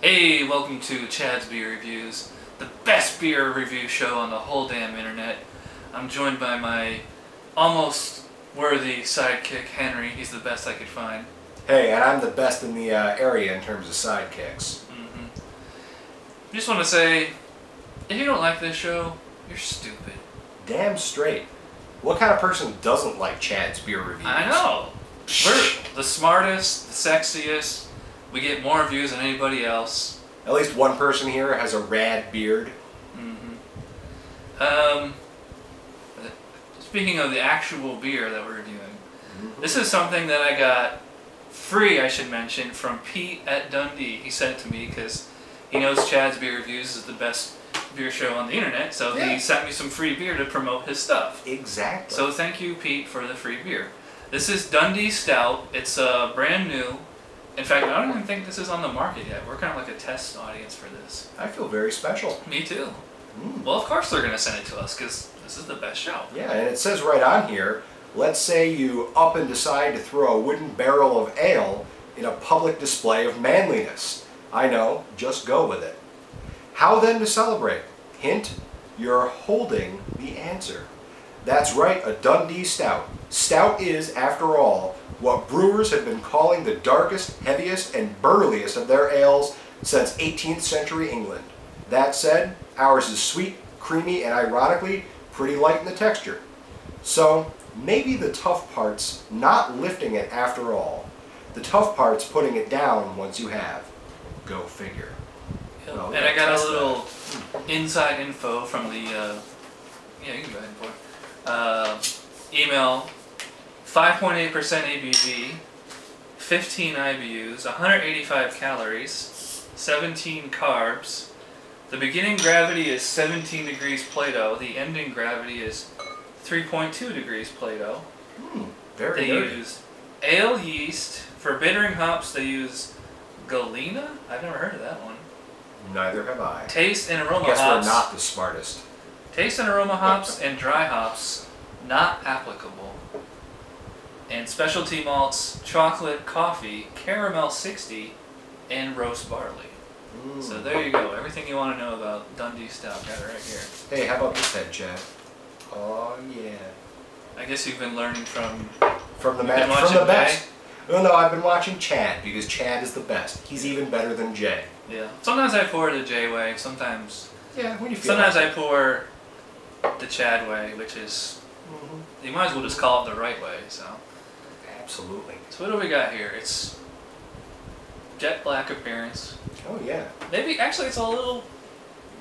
Hey, welcome to Chad's Beer Reviews, the best beer review show on the whole damn internet. I'm joined by my almost worthy sidekick, Henry. He's the best I could find. Hey, and I'm the best in the area in terms of sidekicks. I just want to say, if you don't like this show, you're stupid. Damn straight. What kind of person doesn't like Chad's Beer Reviews? I know. We're the smartest, the sexiest. We get more views than anybody else. At least one person here has a rad beard. Speaking of the actual beer that we're reviewing, this is something that I got free, I should mention, from Pete at Dundee. He sent it to me because he knows Chad's Beer Reviews is the best beer show on the internet, so he sent me some free beer to promote his stuff. Exactly. So thank you, Pete, for the free beer. This is Dundee Stout. It's brand new. In fact, I don't even think this is on the market yet. We're kind of like a test audience for this. I feel very special. Me too. Well, of course they're going to send it to us because this is the best show. Yeah, and it says right on here, let's say you up and decide to throw a wooden barrel of ale in a public display of manliness. I know, just go with it. How then to celebrate? Hint, you're holding the answer. That's right, a Dundee Stout. Stout is, after all, what brewers have been calling the darkest, heaviest, and burliest of their ales since 18th century England. That said, ours is sweet, creamy, and ironically, pretty light in the texture. So, maybe the tough part's not lifting it after all. The tough part's putting it down once you have. Go figure. Well, and I got a little inside info from the, yeah, you can go ahead and pour. Email, 5.8% ABV, 15 IBUs, 185 calories, 17 carbs. The beginning gravity is 17 degrees Plato. The ending gravity is 3.2 degrees Plato. Very They dirty. use ale yeast. For bittering hops, they use 𝓑𝓮𝓬𝓲? I've never heard of that one. Neither have I. Taste and aroma Guess hops. we're not the smartest. Taste and aroma hops and dry hops, not applicable. And specialty malts, chocolate, coffee, caramel 60, and roast barley. So there you go. Everything you want to know about Dundee Stout, got it right here. Hey, how about this head, Chad? Oh yeah. I guess you've been learning from From the been from watching the best. No, I've been watching Chad because Chad is the best. He's even better than Jay. Yeah. Sometimes I pour the J way. Sometimes. Yeah. When you feel. Sometimes like I pour the Chad way, which is. You might as well just call it the right way. So. Absolutely. So what do we got here? It's jet black appearance. Oh yeah. Maybe actually it's a little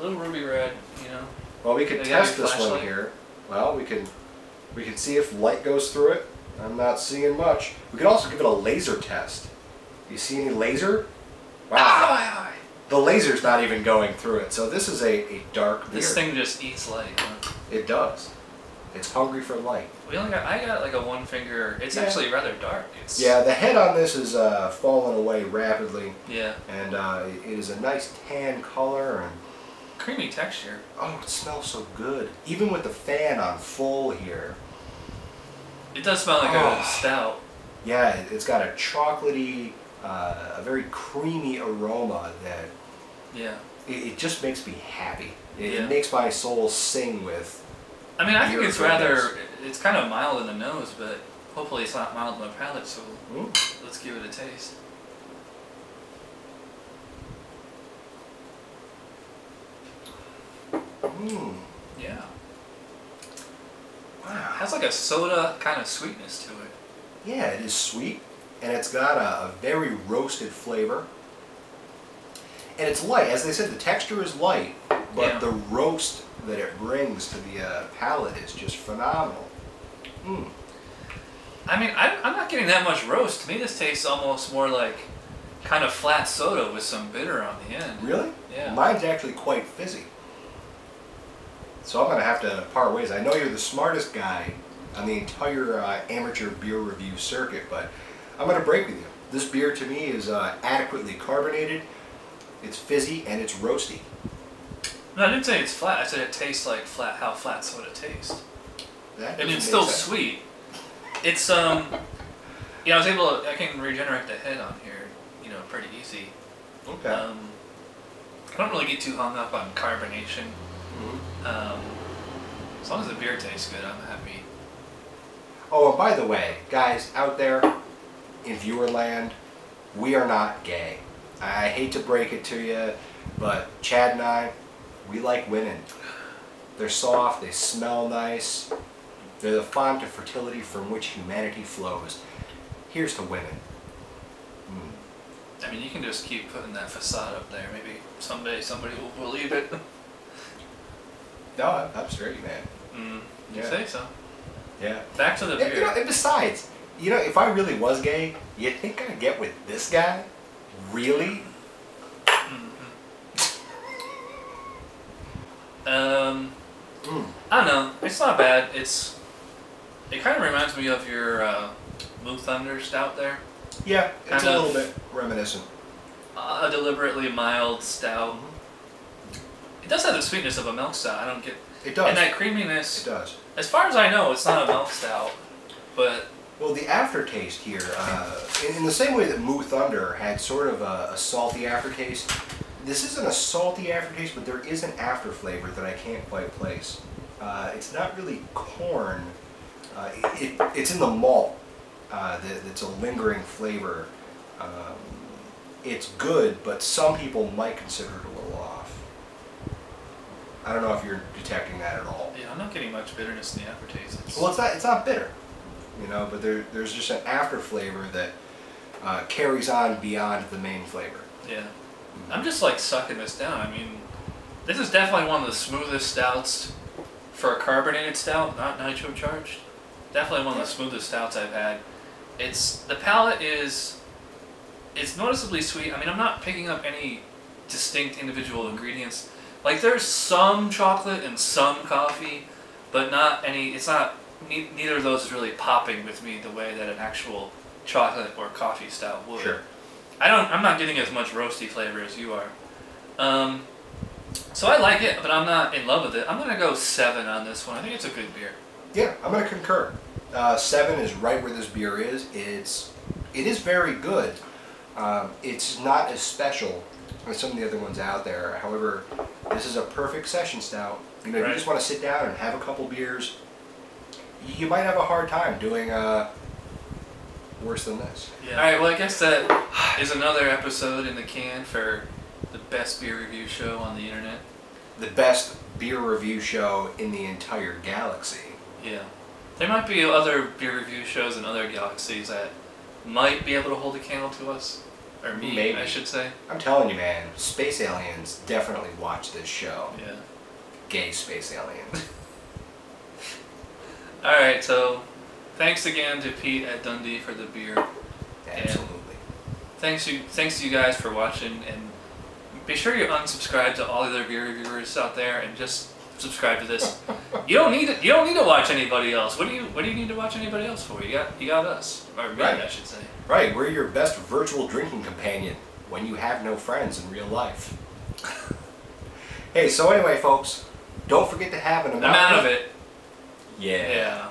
ruby red. You know. Well, we could Maybe have test your this one flashlight. here. Well, we can see if light goes through it. I'm not seeing much. We could also give it a laser test. You see any laser? Wow. Ah, The laser's not even going through it. So this is a dark beer. this thing just eats light. Huh? It does. It's hungry for light. I got like a one finger. It's actually rather dark. It's Yeah, the head on this is falling away rapidly. Yeah. And it is a nice tan color and Creamy texture. oh, it smells so good. Even with the fan on full here. It does smell like a stout. Yeah, it's got a chocolatey, a very creamy aroma that it just makes me happy. It makes my soul sing with. I mean, I think beer it's goodness. it's kind of mild in the nose, but hopefully it's not mild in the palate, so let's give it a taste. Yeah. Wow. It has like a soda kind of sweetness to it. Yeah, it is sweet, and it's got a very roasted flavor. And it's light. As they said, the texture is light, but the roast that it brings to the palate is just phenomenal. I mean, I'm not getting that much roast. To me, this tastes almost more like kind of flat soda with some bitter on the end. Really? Yeah. Mine's actually quite fizzy. So I'm going to have to part ways. I know you're the smartest guy on the entire amateur beer review circuit, but I'm going to break with you. This beer to me is adequately carbonated, it's fizzy, and it's roasty. No, I didn't say it's flat. I said it tastes like how flat soda tastes. That And doesn't it's make still sense. sweet. It's yeah, I was able to. I can regenerate the head on here, you know, pretty easy. Okay. I don't really get too hung up on carbonation. As long as the beer tastes good, I'm happy. Oh, and by the way, guys out there in viewer land, we are not gay. I hate to break it to you, but Chad and I, we like women. They're soft, they smell nice, they're the font of fertility from which humanity flows. Here's to women. I mean, you can just keep putting that facade up there. Maybe someday somebody will believe it. No, I'm straight, man. You say so. Yeah. Back to the beer. You know, and besides, you know, if I really was gay, you think I'd get with this guy? Really? I don't know. It's not bad. It kind of reminds me of your 𝓑𝓻𝓮𝓲𝓷 stout there. Yeah, it's kind a little bit reminiscent. A deliberately mild stout. It does have the sweetness of a milk stout. I don't get. It does. And that creaminess. It does. As far as I know, it's not a milk stout, but. Well, the aftertaste here, in the same way that 𝓑𝓻𝓮𝓲 had sort of a salty aftertaste, this isn't a salty aftertaste, but there is an after flavor that I can't quite place. It's not really corn. It's in the malt. That's a lingering flavor. It's good, but some people might consider it a little off. I don't know if you're detecting that at all. Yeah, I'm not getting much bitterness in the aftertaste. Well, it's not bitter, you know, but there's just an after flavor that carries on beyond the main flavor. Yeah. I'm just like sucking this down. I mean, this is definitely one of the smoothest stouts for a carbonated stout, not nitro charged. Definitely one of the smoothest stouts I've had. The palate is noticeably sweet. I mean, I'm not picking up any distinct individual ingredients. Like, there's some chocolate and some coffee, but not any. It's not. Neither of those is really popping with me the way that an actual chocolate or coffee stout would. Sure. I'm not getting as much roasty flavor as you are. So I like it, but I'm not in love with it. I'm gonna go 7 on this one. I think it's a good beer. Yeah, I'm gonna concur. 7 is right where this beer is. It is very good. It's not as special as some of the other ones out there. However, this is a perfect session stout. You know, if you just want to sit down and have a couple beers, you might have a hard time doing worse than this. Yeah. All right. Well, I guess that is another episode in the can for the best beer review show on the internet. The best beer review show in the entire galaxy. Yeah. There might be other beer review shows in other galaxies that might be able to hold a candle to us. Or me, maybe. I should say. I'm telling you, man, space aliens definitely watch this show. Yeah. Gay space aliens. Alright, so thanks again to Pete at Dundee for the beer. Absolutely. And thanks to you guys for watching, and be sure you unsubscribe to all the other beer reviewers out there and just subscribe to this. You don't need to watch anybody else. What do you need to watch anybody else for? You got us. Or me, right. I should say. Right, we're your best virtual drinking companion when you have no friends in real life. Hey, so anyway, folks, don't forget to have an amount of it. Yeah. Yeah.